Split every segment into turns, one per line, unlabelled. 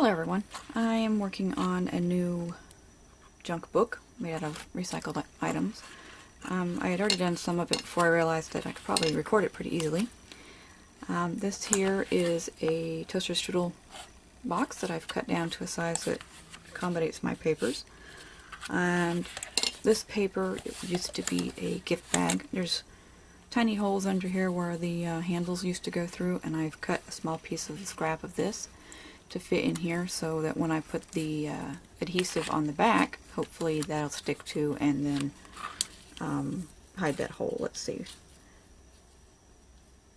Hello everyone. I am working on a new junk book made out of recycled items. I had already done some of it before I realized that I could probably record it pretty easily. This here is a toaster strudel box that I've cut down to a size that accommodates my papers. And this paper used to be a gift bag. There's tiny holes under here where the handles used to go through, and I've cut a small piece of the scrap of this to fit in here so that when I put the adhesive on the back, hopefully that'll stick to and then hide that hole. Let's see.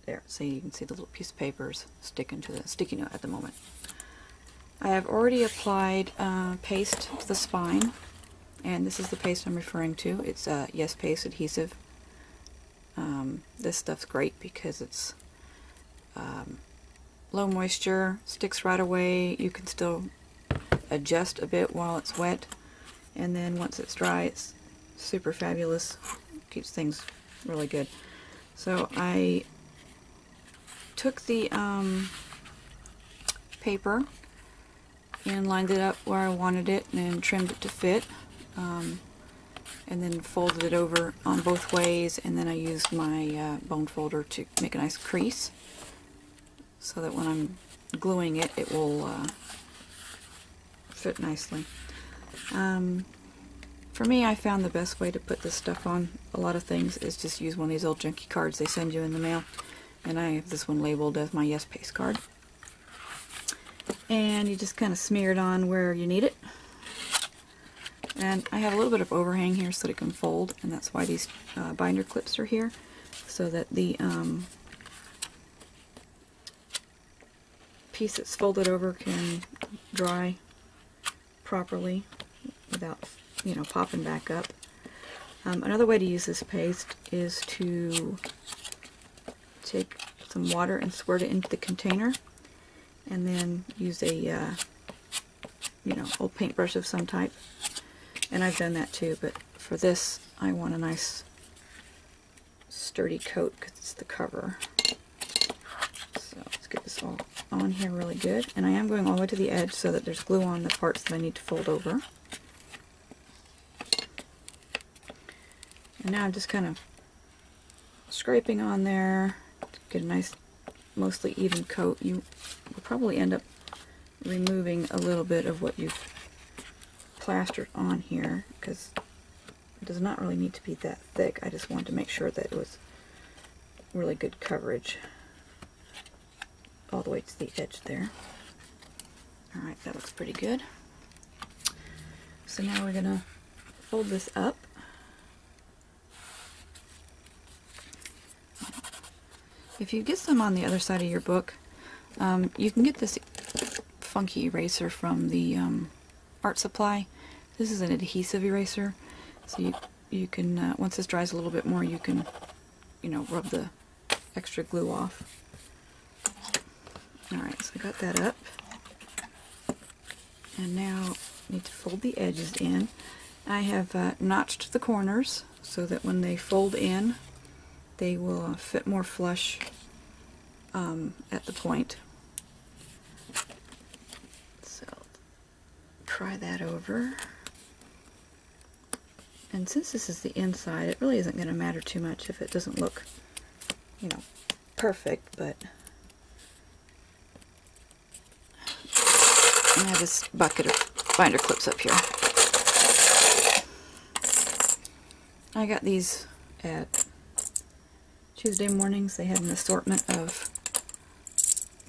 There, so you can see the little piece of paper's sticking to the sticky note at the moment. I have already applied paste to the spine, and this is the paste I'm referring to. It's Yes Paste adhesive. This stuff's great because it's low moisture, sticks right away. You can still adjust a bit while it's wet, and then once it's dry, it's super fabulous. Keeps things really good. So I took the paper and lined it up where I wanted it and trimmed it to fit, and then folded it over on both ways, and then I used my bone folder to make a nice crease so that when I'm gluing it, it will fit nicely. For me, I found the best way to put this stuff on a lot of things is just use one of these old junky cards they send you in the mail, and I have this one labeled as my Yes Paste card. And you just kind of smear it on where you need it. And I have a little bit of overhang here so that it can fold, and that's why these binder clips are here, so that the piece that's folded over can dry properly without, you know, popping back up. Another way to use this paste is to take some water and squirt it into the container, and then use a you know, old paintbrush of some type. And I've done that too, but for this I want a nice sturdy coat because it's the cover. So let's get this all on here really good. And I am going all the way to the edge so that there's glue on the parts that I need to fold over. And now I'm just kind of scraping on there to get a nice, mostly even coat. You will probably end up removing a little bit of what you've plastered on here because it does not really need to be that thick. I just wanted to make sure that it was really good coverage all the way to the edge there. Alright, that looks pretty good. So now we're going to fold this up. If you get some on the other side of your book, you can get this funky eraser from the art supply. This is an adhesive eraser, so you can once this dries a little bit more, you can, you know, rub the extra glue off. Alright, so I got that up, and now I need to fold the edges in. I have notched the corners so that when they fold in, they will fit more flush at the point. So try that over. And since this is the inside, it really isn't going to matter too much if it doesn't look, you know, perfect, but I have this bucket of binder clips up here. I got these at Tuesday Mornings. They had an assortment of,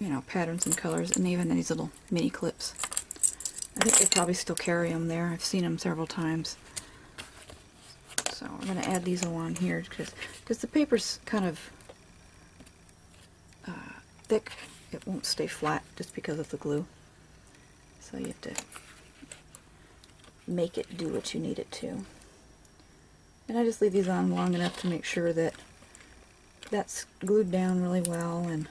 you know, patterns and colors, and even these little mini clips. I think they probably still carry them there. I've seen them several times. So we're going to add these along here because the paper's kind of thick. It won't stay flat just because of the glue. So you have to make it do what you need it to. And I just leave these on long enough to make sure that that's glued down really well and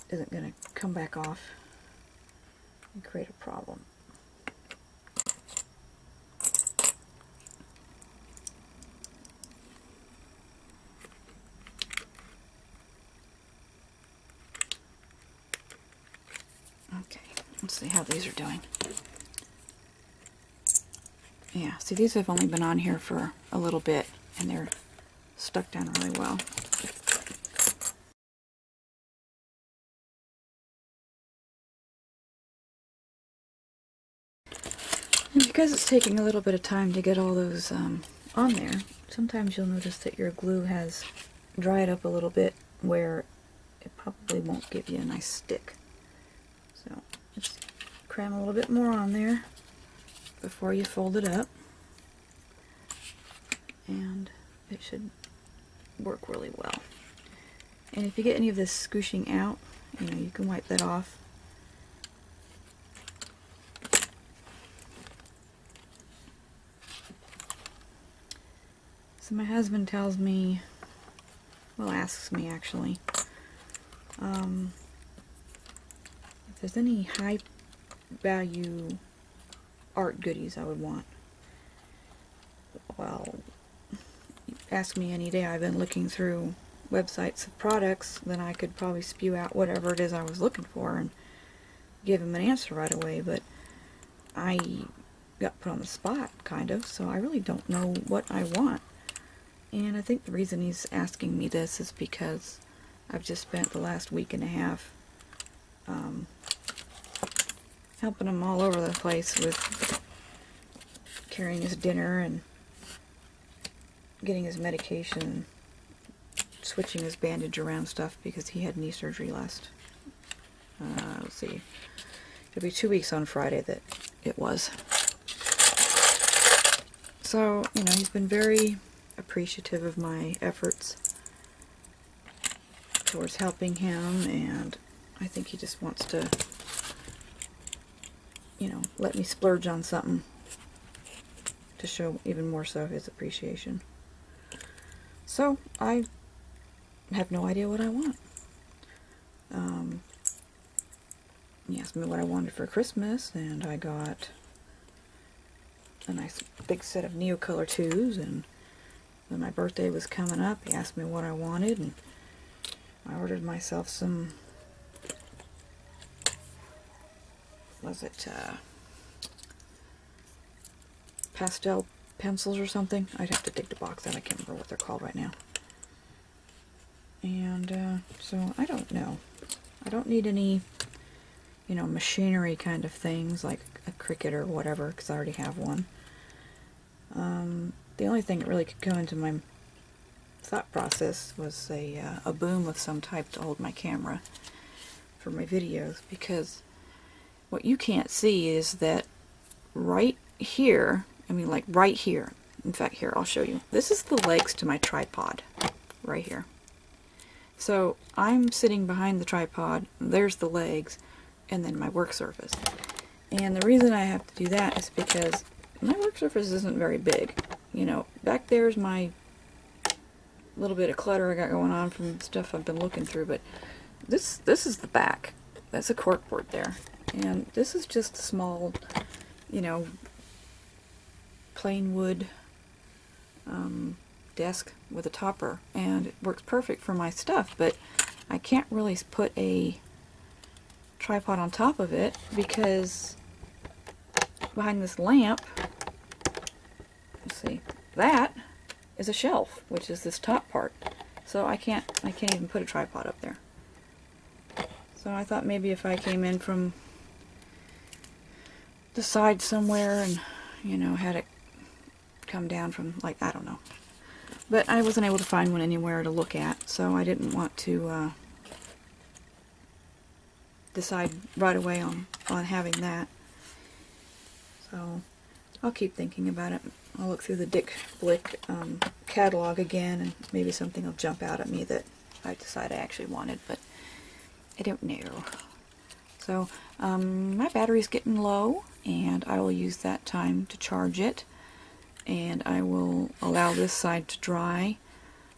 isn't going to come back off and create a problem. see how these are doing. Yeah, see, these have only been on here for a little bit, and they're stuck down really well. And because it's taking a little bit of time to get all those on there, sometimes you'll notice that your glue has dried up a little bit where it probably won't give you a nice stick. So just cram a little bit more on there before you fold it up, and it should work really well. And if you get any of this scooshing out, you know, you can wipe that off. So my husband tells me, well, asks me actually, if there's any high value art goodies I would want. Well, ask me any day. I've been looking through websites of products, then I could probably spew out whatever it is I was looking for and give him an answer right away, but I got put on the spot, kind of, so I really don't know what I want. And I think the reason he's asking me this is because I've just spent the last week and a half helping him all over the place with carrying his dinner and getting his medication, switching his bandage around stuff because he had knee surgery last, let's see, it'll be 2 weeks on Friday that it was. So, you know, he's been very appreciative of my efforts towards helping him, and I think he just wants to, you know, let me splurge on something to show even more so his appreciation. So I have no idea what I want. He asked me what I wanted for Christmas, and I got a nice big set of Neocolor 2s, and when my birthday was coming up, he asked me what I wanted, and I ordered myself some, was it pastel pencils or something? I'd have to dig the box out. I can't remember what they're called right now. And so I don't know. I don't need any, you know, machinery kind of things like a Cricut or whatever, because I already have one. The only thing that really could go into my thought process was a boom of some type to hold my camera for my videos, because what you can't see is that right here, I mean like right here, in fact here, I'll show you. This is the legs to my tripod, right here. So I'm sitting behind the tripod, there's the legs, and then my work surface. And the reason I have to do that is because my work surface isn't very big. You know, back there's my little bit of clutter I got going on from stuff I've been looking through, but this is the back. That's a corkboard there. And this is just a small, you know, plain wood desk with a topper, and it works perfect for my stuff, but I can't really put a tripod on top of it because behind this lamp, let's see, that is a shelf, which is this top part. So I can't even put a tripod up there. So I thought maybe if I came in from the side somewhere and, you know, had it come down from, like, I don't know. But I wasn't able to find one anywhere to look at, so I didn't want to decide right away on having that. So I'll keep thinking about it. I'll look through the Dick Blick catalog again, and maybe something will jump out at me that I decide I actually wanted, but I don't know. So my battery's getting low, and I will use that time to charge it, and I will allow this side to dry,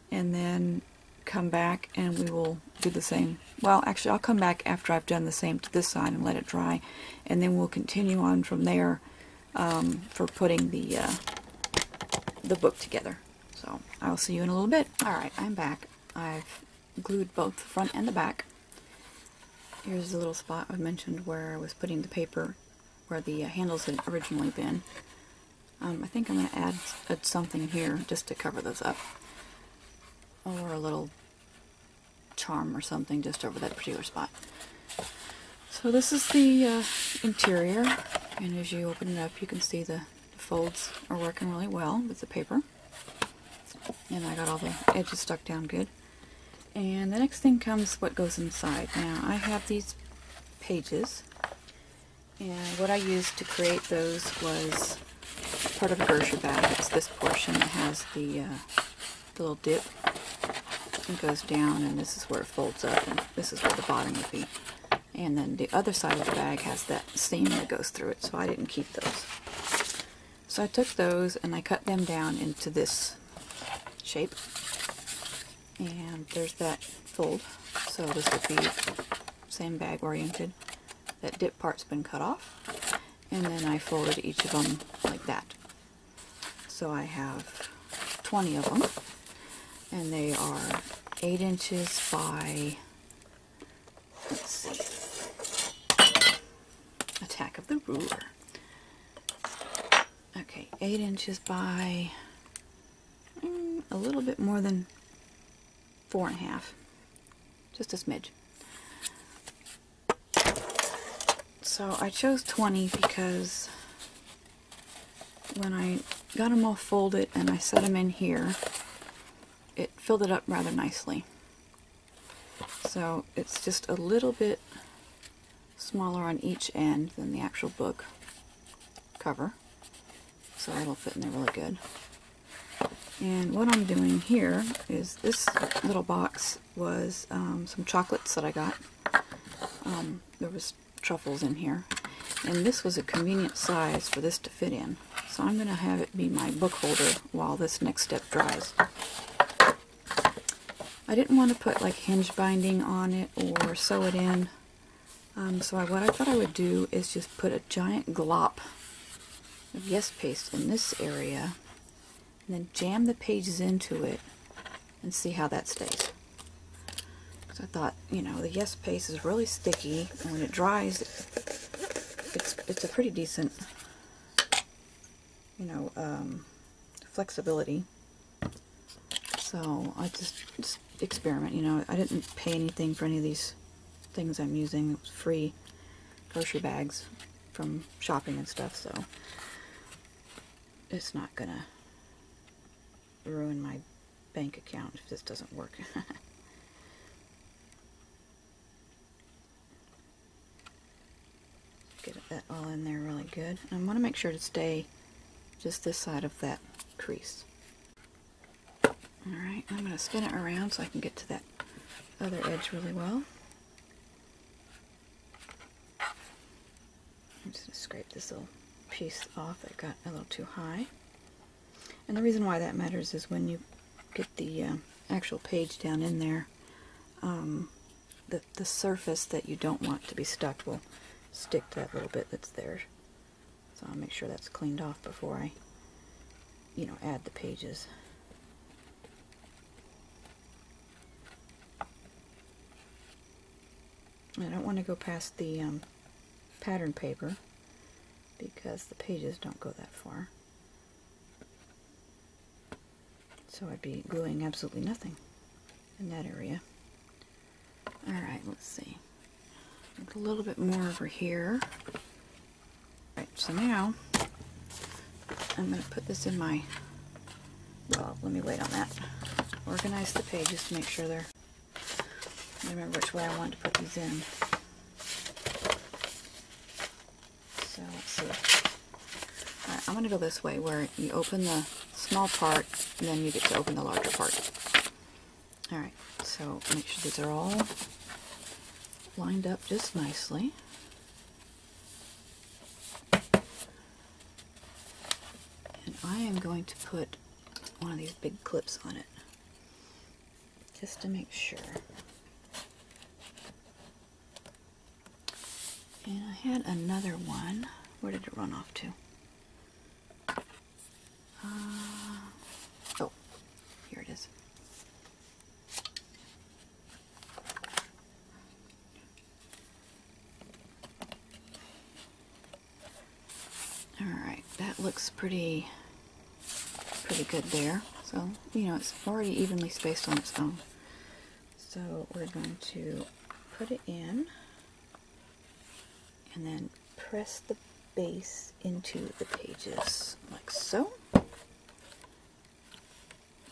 and then come back and we will do the same. Well, actually I'll come back after I've done the same to this side and let it dry, and then we'll continue on from there for putting the book together. So I'll see you in a little bit. Alright, I'm back. I've glued both the front and the back. Here's the little spot I mentioned where I was putting the paper where the handles had originally been. I think I'm going to add something here just to cover those up. Or a little charm or something just over that particular spot. So this is the interior, and as you open it up you can see the folds are working really well with the paper. And I got all the edges stuck down good. And the next thing comes what goes inside. Now I have these pages, and what I used to create those was part of a grocery bag. It's this portion that has the little dip. It goes down, and this is where it folds up, and this is where the bottom would be. And then the other side of the bag has that seam that goes through it, so I didn't keep those. So I took those and I cut them down into this shape. And there's that fold. So this would be same bag oriented. That dip part's been cut off. And then I folded each of them like that. So I have 20 of them. And they are 8 inches by, let's see, attack of the ruler. Okay, 8 inches by a little bit more than 4.5, just a smidge. So I chose 20 because when I got them all folded and I set them in here, it filled it up rather nicely. So it's just a little bit smaller on each end than the actual book cover. So it'll fit in there really good. And what I'm doing here is this little box was some chocolates that I got. There was truffles in here. And this was a convenient size for this to fit in. So I'm going to have it be my book holder while this next step dries. I didn't want to put like hinge binding on it or sew it in. So what I thought I would do is just put a giant glop of Yes Paste in this area, and then jam the pages into it and see how that stays. Because I thought, you know, the Yes Paste is really sticky, and when it dries, it's a pretty decent, you know, flexibility. So I just experiment, you know. I didn't pay anything for any of these things I'm using. It was free grocery bags from shopping and stuff, so it's not gonna ruin my bank account if this doesn't work. Get that all in there really good. I want to make sure to stay just this side of that crease. Alright, I'm going to spin it around so I can get to that other edge really well. I'm just going to scrape this little piece off that got a little too high. And the reason why that matters is when you get the actual page down in there, the surface that you don't want to be stuck will stick to that little bit that's there. So I'll make sure that's cleaned off before I, you know, add the pages. I don't want to go past the pattern paper because the pages don't go that far. So I'd be gluing absolutely nothing in that area. Alright, let's see. A little bit more over here. Alright, so now I'm going to put this in my, well, let me wait on that. Organize the pages to make sure they're, remember which way I want to put these in. So let's see. Alright, I'm going to go this way where you open the small part and then you get to open the larger part. Alright, so make sure these are all lined up just nicely. And I am going to put one of these big clips on it just to make sure. And I had another one. Where did it run off to? Oh, here it is. looks pretty good there. So, you know, it's already evenly spaced on its own. So we're going to put it in and then press the base into the pages like so.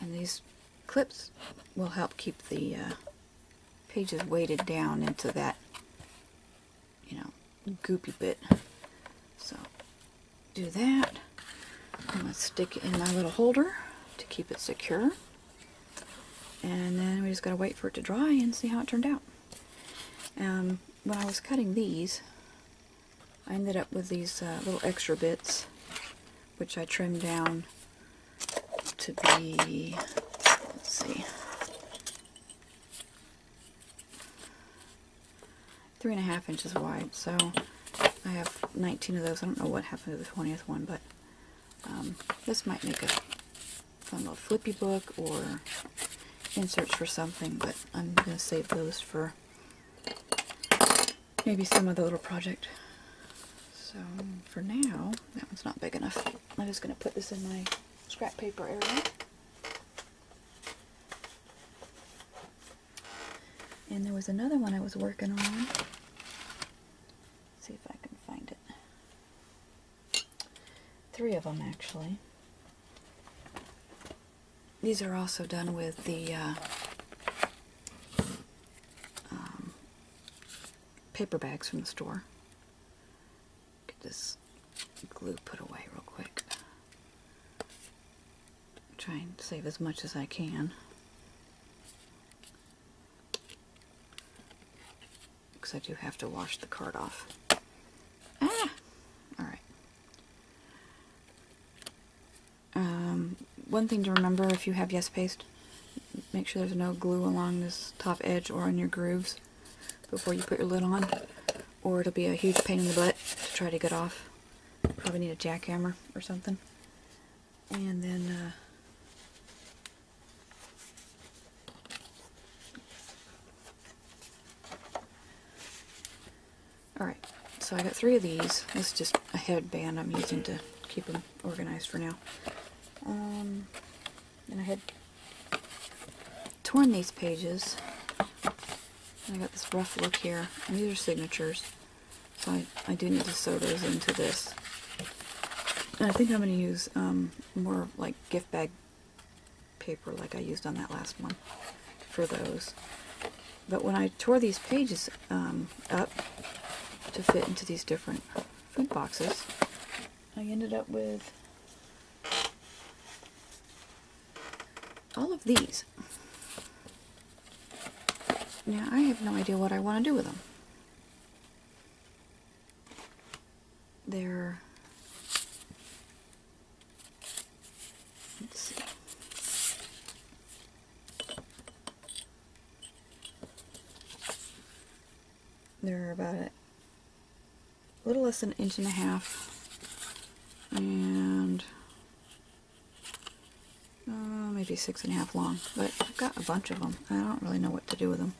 And these clips will help keep the pages weighted down into that, you know, goopy bit. So do that. I'm going to stick it in my little holder to keep it secure. And then we just got to wait for it to dry and see how it turned out. When I was cutting these, I ended up with these little extra bits, which I trimmed down to be, let's see, 3.5 inches wide. So I have 19 of those. I don't know what happened to the 20th one, but this might make a fun little flippy book or inserts for something, but I'm going to save those for maybe some other little project. So for now, that one's not big enough. I'm just going to put this in my scrap paper area. And there was another one I was working on. Let's see if I can find it. 3 of them actually. These are also done with the paper bags from the store. Get this glue put away real quick. Try and save as much as I can. Because I do have to wash the card off. Ah! Alright. One thing to remember if you have Yes Paste, make sure there's no glue along this top edge or on your grooves before you put your lid on, or it'll be a huge pain in the butt to try to get off. Probably need a jackhammer or something. And then alright, so I got 3 of these. This is just a headband I'm using to keep them organized for now. And I had torn these pages. And I got this rough look here, and these are signatures. So I do need to sew those into this. And I think I'm going to use more like gift bag paper like I used on that last one for those. But when I tore these pages up to fit into these different food boxes, I ended up with all of these. Now I have no idea what I want to do with them. They're, let's see. They're about a little less than 1.5 inches, and maybe 6.5 long, but I've got a bunch of them. I don't really know what to do with them.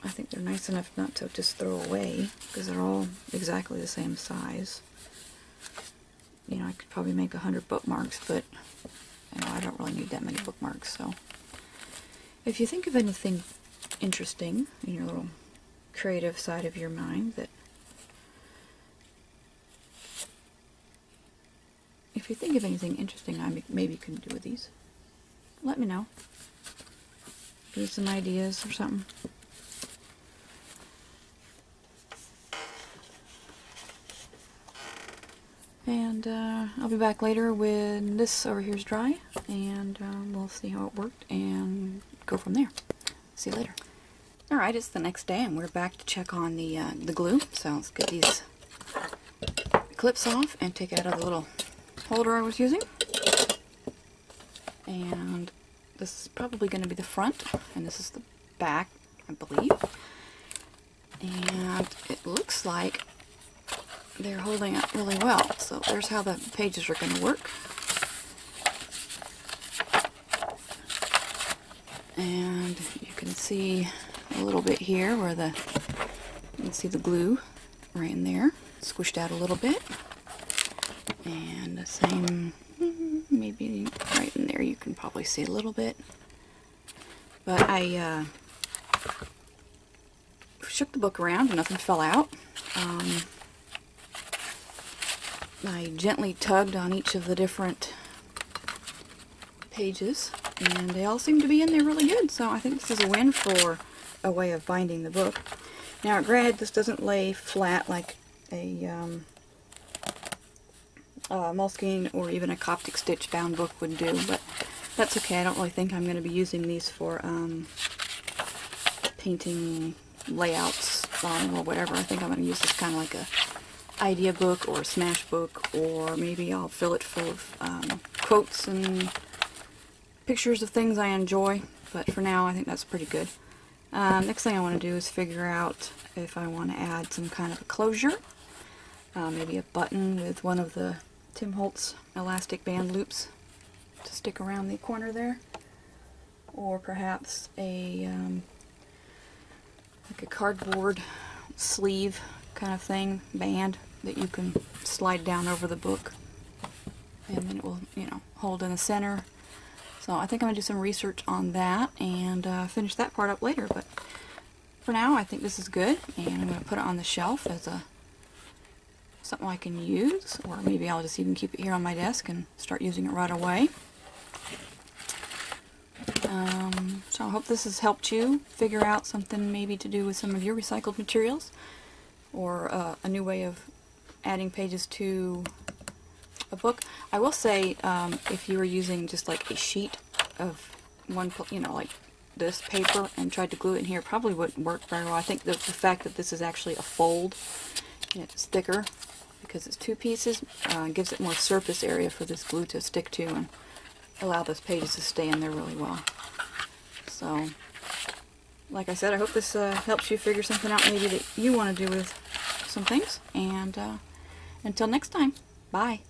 I think they're nice enough not to just throw away, because they're all exactly the same size. You know, I could probably make 100 bookmarks, but you know, I don't really need that many bookmarks. So if you think of anything interesting in your little creative side of your mind, that if you think of anything interesting I maybe can do with these, let me know. Give me some ideas or something. And I'll be back later when this over here is dry, and we'll see how it worked and go from there. See you later. Alright, it's the next day and we're back to check on the glue. So let's get these clips off and take it out of the little holder I was using. And this is probably going to be the front, and this is the back, I believe. And it looks like they're holding up really well. So there's how the pages are going to work. And you can see a little bit here where you can see the glue right in there, squished out a little bit. And the same, maybe right in there you can probably see a little bit. But I shook the book around and nothing fell out. I gently tugged on each of the different pages, and they all seem to be in there really good, so I think this is a win for a way of binding the book. Now, granted, this doesn't lay flat like a Moleskine or even a Coptic stitch bound book would do, but that's okay. I don't really think I'm going to be using these for painting layouts or whatever. I think I'm going to use this kind of like a idea book or a smash book, or maybe I'll fill it full of quotes and pictures of things I enjoy, but for now I think that's pretty good. Next thing I want to do is figure out if I want to add some kind of a closure, maybe a button with one of the Tim Holtz elastic band loops to stick around the corner there, or perhaps a like a cardboard sleeve kind of thing, band that you can slide down over the book, and then it will, you know, hold in the center. So I think I'm going to do some research on that and finish that part up later, but for now I think this is good, and I'm going to put it on the shelf as a something I can use, or maybe I'll just even keep it here on my desk and start using it right away. So I hope this has helped you figure out something maybe to do with some of your recycled materials, or a new way of adding pages to a book. I will say, if you were using just like a sheet of one, you know, like this paper, and tried to glue it in here, probably wouldn't work very well. I think the fact that this is actually a fold and it's thicker because it's two pieces gives it more surface area for this glue to stick to and allow those pages to stay in there really well. So, like I said, I hope this helps you figure something out maybe that you want to do with some things, and until next time, bye.